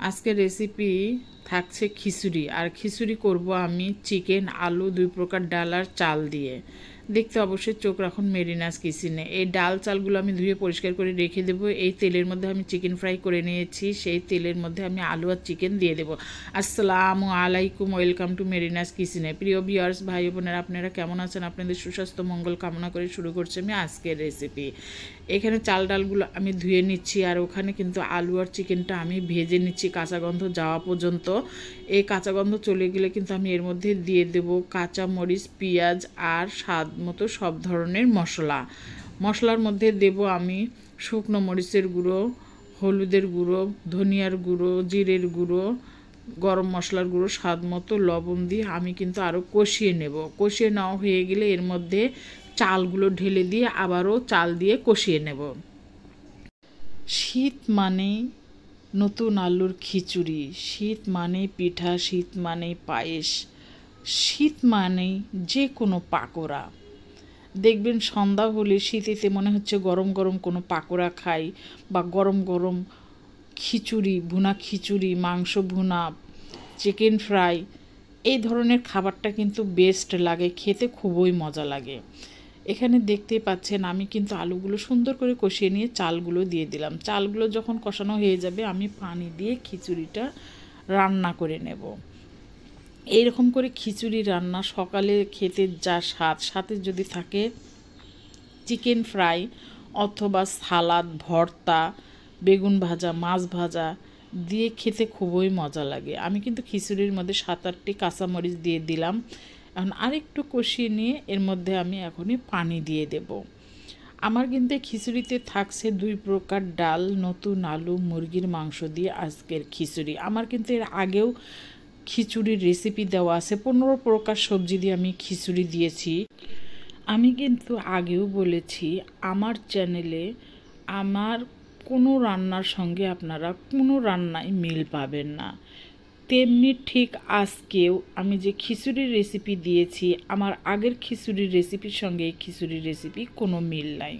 আজকের রেসিপি থাকছে খিচুড়ি। আর খিচুড়ি করব আমি চিকেন, আলু, 2 প্রকার ডাল আর চাল দিয়ে। দেখতে অবশ্যই চোখ রাখুন মেরিনাস কিচেনে। এই ডাল চালগুলো আমি ধুয়ে পরিষ্কার করে রেখে দেবো। এই তেলের মধ্যে আমি চিকেন ফ্রাই করে নিয়েছি, সেই তেলের মধ্যে আমি আলু আর চিকেন দিয়ে দেবো। আসসালামু আলাইকুম, ওয়েলকাম টু মেরিনাস কিচেনে। প্রিয় ভিউয়ার্স, ভাই বোনেরা, আপনারা কেমন আছেন? আপনাদের সুস্বাস্থ্য মঙ্গল কামনা করে শুরু করছি আমি আজকের রেসিপি। এখানে চাল ডালগুলো আমি ধুয়ে নিচ্ছি, আর ওখানে কিন্তু আলু আর চিকেনটা আমি ভেজে নিচ্ছি কাঁচা গন্ধ যাওয়া পর্যন্ত। এই কাঁচা গন্ধ চলে গেলে কিন্তু আমি এর মধ্যে দিয়ে দেব কাঁচা মরিচ, পেঁয়াজ আর স্বাদ মতো সব ধরনের মশলা। মশলার মধ্যে দেব আমি শুকনো মরিচের গুঁড়ো, হলুদের গুঁড়ো, ধনিয়ার গুঁড়ো, জিরের গুঁড়ো, গরম মশলার গুঁড়ো, স্বাদ মতো লবণ দিয়ে আমি কিন্তু আরও কষিয়ে নেব। কষিয়ে নেওয়া হয়ে গেলে এর মধ্যে চালগুলো ঢেলে দিয়ে আবারও চাল দিয়ে কষিয়ে নেব। শীত মানেই নতুন আলুর খিচুড়ি, শীত মানেই পিঠা, শীত মানেই পায়েস, শীত মানেই যে কোনো পাকোড়া। দেখবেন সন্ধ্যা হলে শীতেতে মনে হচ্ছে গরম গরম কোনো পাকোড়া খাই, বা গরম গরম খিচুড়ি, ভুনা খিচুড়ি, মাংস ভুনা, চিকেন ফ্রাই, এই ধরনের খাবারটা কিন্তু বেস্ট লাগে, খেতে খুবই মজা লাগে। এখানে দেখতেই পাচ্ছেন আমি কিন্তু আলুগুলো সুন্দর করে কষিয়ে নিয়ে চালগুলো দিয়ে দিলাম। চালগুলো যখন কষানো হয়ে যাবে আমি পানি দিয়ে খিচুড়িটা রান্না করে নেব। এইরকম করে খিচুড়ি রান্না সকালে খেতে যা স্বাদ, সাথে যদি থাকে চিকেন ফ্রাই অথবা সালাদ, ভর্তা, বেগুন ভাজা, মাছ ভাজা দিয়ে খেতে খুবই মজা লাগে। আমি কিন্তু খিচুড়ির মধ্যে 7-8টি কাঁচামরিচ দিয়ে দিলাম। এখন আরেকটু কষিয়ে নিয়ে এর মধ্যে আমি এখনই পানি দিয়ে দেব। আমার কিন্তু খিচুড়িতে থাকছে 2 প্রকার ডাল, নতুন আলু, মুরগির মাংস দিয়ে আজকের খিচুড়ি। আমার কিন্তু এর আগেও খিচুড়ির রেসিপি দেওয়া আছে, 15 প্রকার সবজি দিয়ে আমি খিচুড়ি দিয়েছি। আমি কিন্তু আগেও বলেছি আমার চ্যানেলে আমার কোনো রান্নার সঙ্গে আপনারা কোনো রান্নায় মিল পাবেন না। তেমনি ঠিক আজকেও আমি যে খিচুড়ির রেসিপি দিয়েছি, আমার আগের খিচুড়ির রেসিপির সঙ্গে এই খিচুড়ির রেসিপি কোনো মিল নাই।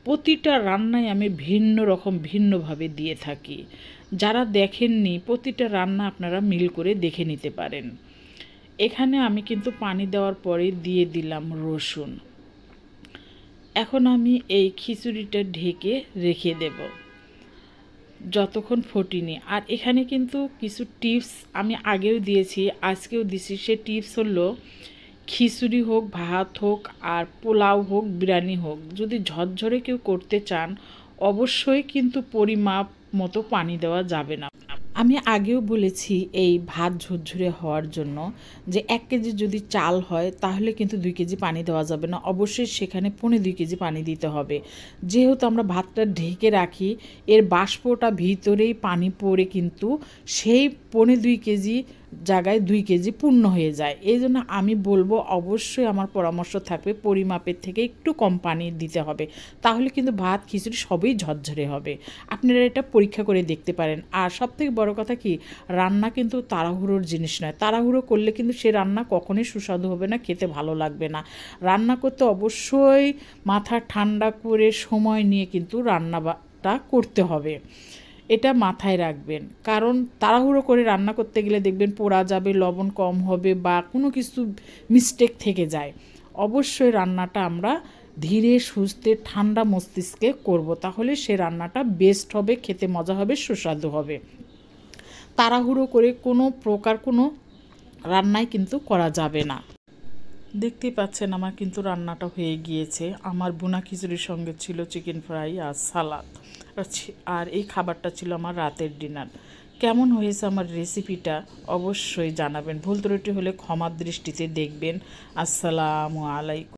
প্রতিটা রান্নায় আমি ভিন্ন রকম ভিন্নভাবে দিয়ে থাকি। যারা দেখেননি প্রতিটা রান্না আপনারা মিল করে দেখে নিতে পারেন। এখানে আমি কিন্তু পানি দেওয়ার পরে দিয়ে দিলাম রসুন। এখন আমি এই খিচুড়িটা ঢেকে রেখে দেব যতক্ষণ ফোটেনি। আর এখানে কিন্তু কিছু টিপস আমি আগেও দিয়েছি, আজকেও দিছি। সে টিপস হলো খিচুড়ি হোক, ভাত হোক, আর পোলাও হোক, বিরিয়ানি হোক, যদি ঝরঝরে কেউ করতে চান অবশ্যই কিন্তু পরিমাপ মতো পানি দেওয়া যাবে না। আমি আগেও বলেছি এই ভাত ঝরঝরে হওয়ার জন্য যে 1 কেজি যদি চাল হয় তাহলে কিন্তু 2 কেজি পানি দেওয়া যাবে না, অবশ্যই সেখানে 2.25 কেজি পানি দিতে হবে। যেহেতু আমরা ভাতটা ঢেকে রাখি, এর বাষ্পটা ভিতরেই পানি পড়ে কিন্তু সেই 2.25 কেজি জায়গায় 2 কেজি পূর্ণ হয়ে যায়। এই জন্য আমি বলবো অবশ্যই আমার পরামর্শ থাকবে পরিমাপের থেকে একটু কম পানি দিতে হবে, তাহলে কিন্তু ভাত খিচুড়ি সবই ঝরঝরে হবে। আপনারা এটা পরীক্ষা করে দেখতে পারেন। আর সবথেকে বড় কথা কি, রান্না কিন্তু তাড়াহুড়োর জিনিস নয়। তাড়াহুড়ো করলে কিন্তু সে রান্না কখনোই সুস্বাদু হবে না, খেতে ভালো লাগবে না। রান্না করতে অবশ্যই মাথা ঠান্ডা করে সময় নিয়ে কিন্তু রান্নাটা করতে হবে, এটা মাথায় রাখবেন। কারণ তাড়াহুড়ো করে রান্না করতে গেলে দেখবেন পোড়া যাবে, লবণ কম হবে, বা কোনো কিছু মিস্টেক থেকে যায়। অবশ্যই রান্নাটা আমরা ধীরে সুস্থে ঠান্ডা মস্তিষ্কে করব, তাহলে সে রান্নাটা বেস্ট হবে, খেতে মজা হবে, সুস্বাদু হবে। তাড়াহুড়ো করে কোনো প্রকার কোনো রান্নাই কিন্তু করা যাবে না। দেখতেই পাচ্ছেন আমার কিন্তু রান্নাটা হয়ে গিয়েছে। আমার ভুনা খিচুড়ির সঙ্গে ছিল চিকেন ফ্রাই আর সালাদ, আর এই খাবারটা ছিল আমার রাতের ডিনার। কেমন হয়েছে আমার রেসিপিটা অবশ্যই জানাবেন। ভুল ত্রুটি হলে ক্ষমার দৃষ্টিতে দেখবেন। আসসালামু আলাইকুম।